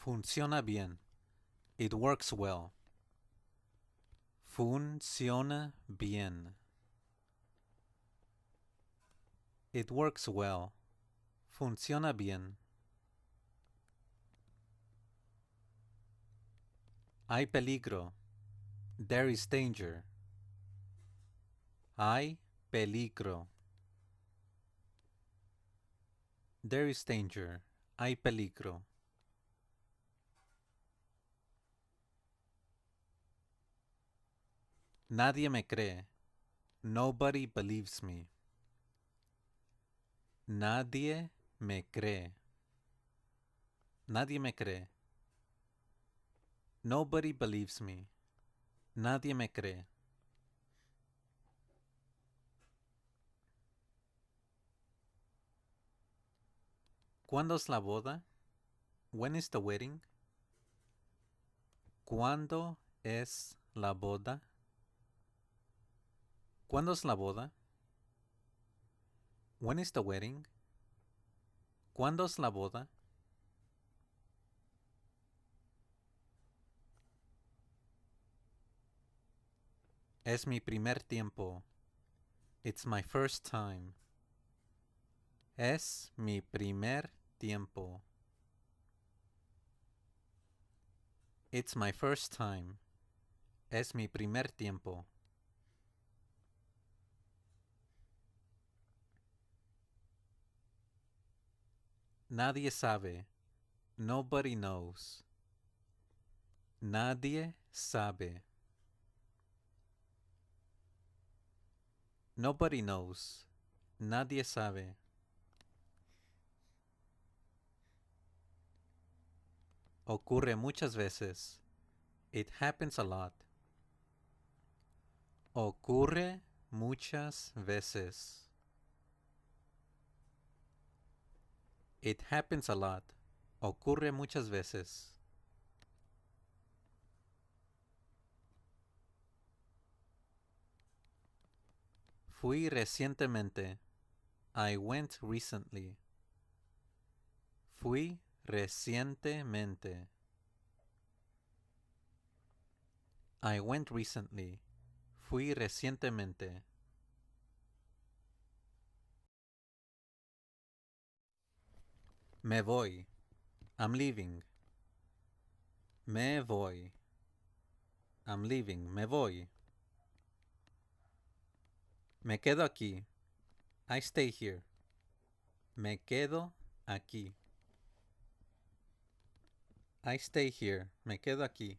Funciona bien. It works well. Funciona bien. It works well. Funciona bien. Hay peligro. There is danger. Hay peligro. There is danger. Hay peligro. Nadie me cree. Nobody believes me. Nadie me cree. Nadie me cree. Nobody believes me. Nadie me cree. ¿Cuándo es la boda? When is the wedding? ¿Cuándo es la boda? ¿Cuándo es la boda? When is the wedding? ¿Cuándo es la boda? Es mi primer tiempo. It's my first time. Es mi primer tiempo. It's my first time. Es mi primer tiempo. Nadie sabe. Nobody knows. Nadie sabe. Nobody knows. Nadie sabe. Ocurre muchas veces. It happens a lot. Ocurre muchas veces. It happens a lot. Ocurre muchas veces. Fui recientemente. I went recently. Fui recientemente. I went recently. Fui recientemente. Me voy. I'm leaving. Me voy. I'm leaving. Me voy. Me quedo aquí. I stay here. Me quedo aquí. I stay here. Me quedo aquí.